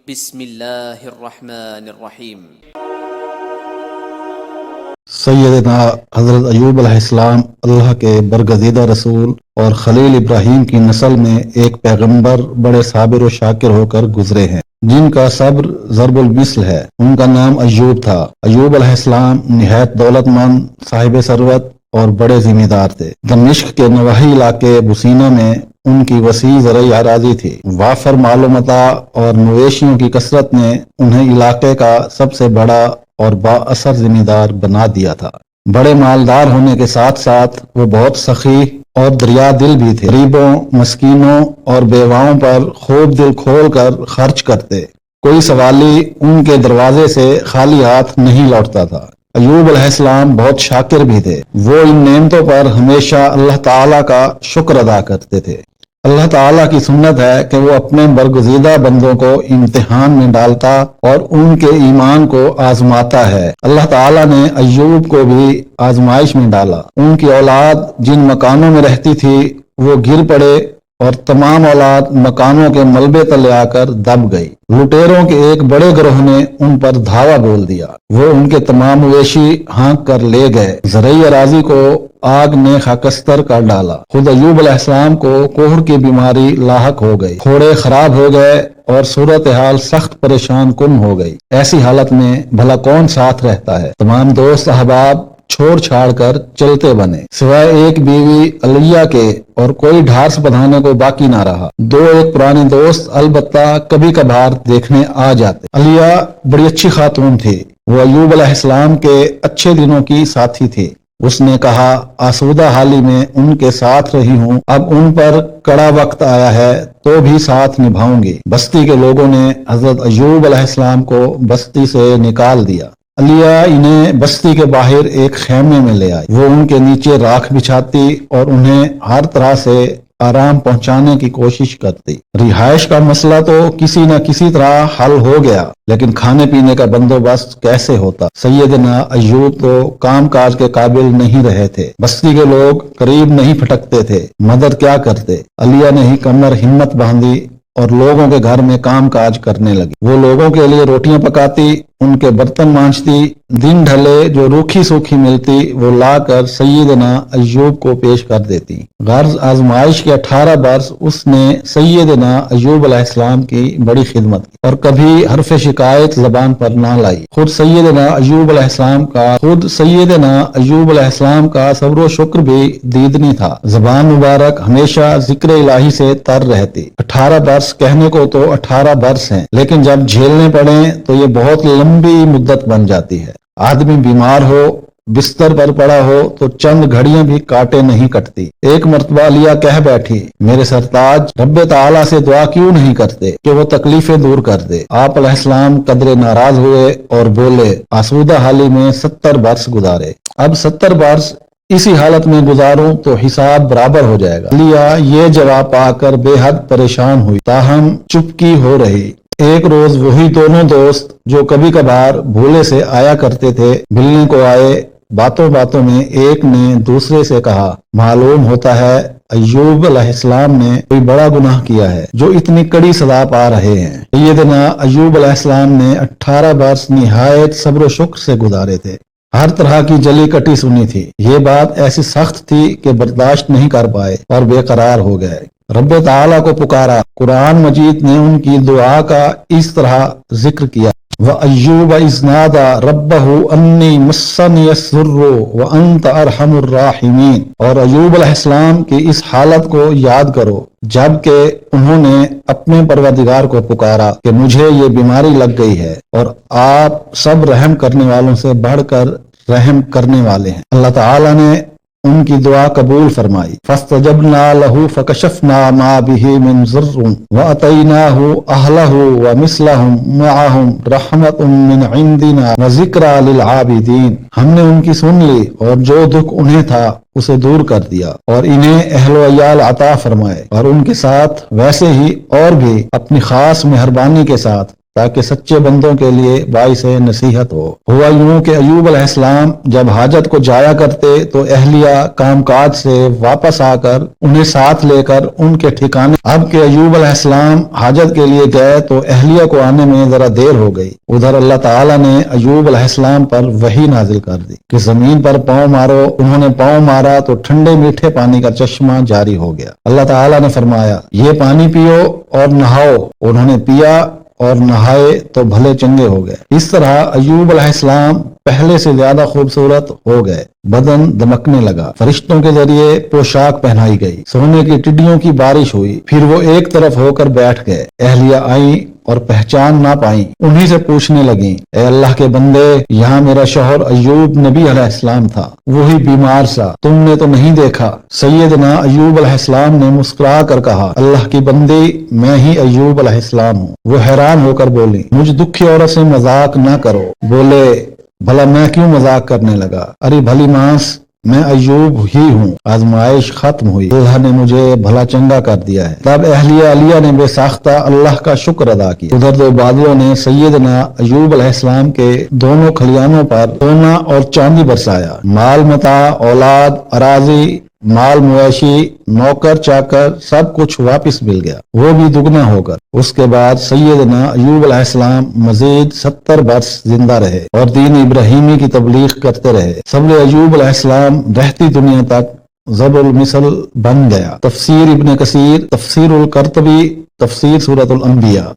بسم اللہ الرحمن الرحیم۔ سیدنا حضرت ایوب علیہ السلام اللہ کے برگزیدہ رسول اور خلیل ابراہیم کی نسل میں ایک پیغمبر بڑے صابر و شاکر ہو کر گزرے ہیں، جن کا صبر ضرب المثل ہے۔ ان کا نام ایوب تھا۔ ایوب علیہ السلام نہایت دولت مند، صاحب ثروت اور بڑے ذمہ دار تھے۔ دمشق کے نواحی علاقے بسینا میں ان کی وسیع زرعی اراضی تھی۔ وافر مال و متاع اور مویشیوں کی کثرت نے انہیں علاقے کا سب سے بڑا اور با اثر ذمہ دار بنا دیا تھا۔ بڑے مالدار ہونے کے ساتھ ساتھ وہ بہت سخی اور دریا دل بھی تھے۔ غریبوں، مسکینوں اور بیواؤں پر خوب دل کھول کر خرچ کرتے۔ کوئی سوالی ان کے دروازے سے خالی ہاتھ نہیں لوٹتا تھا۔ ایوب علیہ السلام بہت شاکر بھی تھے۔ وہ ان نعمتوں پر ہمیشہ اللہ تعالیٰ کا شکر ادا کرتے تھے۔ اللہ تعالیٰ کی سنت ہے کہ وہ اپنے برگزیدہ بندوں کو امتحان میں ڈالتا اور ان کے ایمان کو آزماتا ہے۔ اللہ تعالیٰ نے ایوب کو بھی آزمائش میں ڈالا۔ ان کی اولاد جن مکانوں میں رہتی تھی وہ گر پڑے اور تمام اولاد مکانوں کے ملبے تلے آ کر دب گئی۔ لٹیروں کے ایک بڑے گروہ نے ان پر دھاوا بول دیا۔ وہ ان کے تمام مویشی ہانک کر لے گئے۔ زرعی اراضی کو آگ نے خاکستر کر ڈالا۔ خود ایوب علیہ السلام کو کوہڑ کی بیماری لاحق ہو گئی۔ گھوڑے خراب ہو گئے اور صورتحال سخت پریشان کن ہو گئی۔ ایسی حالت میں بھلا کون ساتھ رہتا ہے؟ تمام دوست احباب چھوڑ چھاڑ کر چلتے بنے، سوائے ایک بیوی علیہ کے، اور کوئی ڈھارس بندھانے کو باقی نہ رہا۔ دو ایک پرانے دوست البتہ کبھی کبھار دیکھنے آ جاتے۔ علیہ بڑی اچھی خاتون تھی۔ وہ ایوب علیہ السلام کے اچھے دنوں کی ساتھی تھی۔ اس نے کہا، آسودہ حالی میں ان کے ساتھ رہی ہوں، اب ان پر کڑا وقت آیا ہے تو بھی ساتھ نبھاؤں گی۔ بستی کے لوگوں نے حضرت ایوب علیہ السلام کو بستی سے نکال دیا۔ علیہ انہیں بستی کے باہر ایک خیمے میں لے آئی۔ وہ ان کے نیچے راکھ بچھاتی اور انہیں ہر طرح سے آرام پہنچانے کی کوشش کرتی۔ رہائش کا مسئلہ تو کسی نہ کسی طرح حل ہو گیا، لیکن کھانے پینے کا بندوبست کیسے ہوتا؟ سیدنا ایوب تو کام کاج کے قابل نہیں رہے تھے۔ بستی کے لوگ قریب نہیں پھٹکتے تھے، مدد کیا کرتے؟ علیہ نے ہی کمر ہمت باندھی اور لوگوں کے گھر میں کام کاج کرنے لگی۔ وہ لوگوں کے لیے روٹیاں پکاتی، ان کے برتن مانجتی، دن ڈھلے جو روکھی سوکھی ملتی وہ لا کر سیدنا ایوب کو پیش کر دیتی۔ غرض آزمائش کے 18 برس اس نے سیدنا ایوب علیہ السلام کی بڑی خدمت کی اور کبھی حرف شکایت زبان پر نہ لائی۔ خود سیدنا ایوب علیہ السلام کا صبر و شکر بھی دیدنی تھا۔ زبان مبارک ہمیشہ ذکر الہی سے تر رہتی۔ 18 برس کہنے کو تو 18 برس ہیں، لیکن جب جھیلنے پڑیں تو یہ بہت لمبی مدت بن جاتی ہے۔ آدمی بیمار ہو، بستر پر پڑا ہو تو چند گھڑیاں بھی کاٹے نہیں کٹتی۔ ایک مرتبہ علیہ کہہ بیٹھی، میرے سرتاج رب تعالیٰ سے دعا کیوں نہیں کرتے کہ وہ تکلیفیں دور کر دے؟ آپ علیہ السلام قدرے ناراض ہوئے اور بولے، آسودہ حالی میں 70 برس گزارے، اب 70 برس اسی حالت میں گزاروں تو حساب برابر ہو جائے گا۔ علیہ یہ جواب پا کر بے حد پریشان ہوئی، تاہم چپکی ہو رہی۔ ایک روز وہی دونوں دوست جو کبھی کبھار بھولے سے آیا کرتے تھے ملنے کو آئے۔ باتوں باتوں میں ایک نے دوسرے سے کہا، معلوم ہوتا ہے ایوب علیہ السلام نے کوئی بڑا گناہ کیا ہے جو اتنی کڑی سزا پا رہے ہیں۔ سیدنا ایوب علیہ السلام نے 18 برس نہایت صبر و شکر سے گزارے تھے، ہر طرح کی جلی کٹی سنی تھی۔ یہ بات ایسی سخت تھی کہ برداشت نہیں کر پائے اور بے قرار ہو گئے۔ رب تعالیٰ کو پکارا۔ قرآن مجید نے ان کی دعا کا اس طرح ذکر کیا، وَأَيُّوبَ إِذْ نَادَىٰ رَبَّهُ أَنِّي مَسَّنِيَ الضُّرُّ وَأَنْتَ أَرْحَمُ الرَّاحِمِينَ۔ اور ایوب علیہ السلام کی اس حالت کو یاد کرو جب کہ انہوں نے اپنے پروردگار کو پکارا کہ مجھے یہ بیماری لگ گئی ہے اور آپ سب رحم کرنے والوں سے بڑھ کر رحم کرنے والے ہیں۔ اللہ تعالیٰ نے ان کی دعا قبول فرمائی۔ فَاسْتَجَبْنَا لَهُ فَكَشَفْنَا مَا بِهِ مِنْ ضُرٍّ وَأَتَيْنَاهُ أَهْلَهُ وَمِثْلَهُمْ مَعَهُمْ رَحْمَةٌ مِّنْ عِنْدِنَا وَذِكْرَىٰ لِلْعَابِدِينَ۔ ہم نے ان کی سن لی اور جو دکھ انہیں تھا اسے دور کر دیا اور انہیں اہل و عیال عطا فرمائے، اور ان کے ساتھ ویسے ہی اور بھی اپنی خاص مہربانی کے ساتھ تاکہ سچے بندوں کے لیے باعث نصیحت ہو۔ ہوا یوں کہ ایوب علیہ السلام جب حاجت کو جایا کرتے تو اہلیہ کام کاج سے واپس آ کر انہیں ساتھ لے کر ان کے ٹھکانے، اب کہ ایوب علیہ السلام حاجت کے لیے گئے تو اہلیہ کو آنے میں ذرا دیر ہو گئی۔ ادھر اللہ تعالیٰ نے ایوب علیہ السلام پر وحی نازل کر دی کہ زمین پر پاؤں مارو۔ انہوں نے پاؤں مارا تو ٹھنڈے میٹھے پانی کا چشمہ جاری ہو گیا۔ اللہ تعالیٰ نے فرمایا یہ پانی پیو اور نہاؤ۔ انہوں نے پیا اور نہائے تو بھلے چنگے ہو گئے۔ اس طرح ایوب علیہ السلام پہلے سے زیادہ خوبصورت ہو گئے، بدن دمکنے لگا، فرشتوں کے ذریعے پوشاک پہنائی گئی، سونے کی ٹڈیوں کی بارش ہوئی، پھر وہ ایک طرف ہو کر بیٹھ گئے۔ اہلیہ آئیں اور پہچان نہ پائیں، انہی سے پوچھنے لگیں اے اللہ کے بندے، یہاں میرا شوہر ایوب نبی علیہ السلام تھا، وہی بیمار سا، تم نے تو نہیں دیکھا؟ سیدنا ایوب علیہ السلام نے مسکرا کر کہا اللہ کی بندی، میں ہی ایوب علیہ السلام ہوں۔ وہ حیران ہو کر بولی مجھ دکھی عورت سے مذاق نہ کرو۔ بولے بھلا میں کیوں مذاق کرنے لگا؟ ارے بھلی مانس، میں ایوب ہی ہوں، آزمائش ختم ہوئی، اللہ نے مجھے بھلا چنگا کر دیا ہے۔ تب اہلیہ علیہ نے بے ساختہ اللہ کا شکر ادا کیا۔ ادھر دو بادلوں نے سیدنا ایوب علیہ السلام کے دونوں کھلیانوں پر سونا اور چاندی برسایا، مال متاع، اولاد، اراضی، مال مویشی، نوکر چاکر، سب کچھ واپس مل گیا، وہ بھی دگنا ہو کر۔ اس کے بعد سیدنا ایوب علیہ السلام مزید 70 برس زندہ رہے اور دین ابراہیمی کی تبلیغ کرتے رہے۔ صبر ایوب علیہ السلام رہتی دنیا تک ضرب المثل بن گیا۔ تفسیر ابن کثیر، تفسیر القرطبی، تفسیر سورۃ الانبیاء۔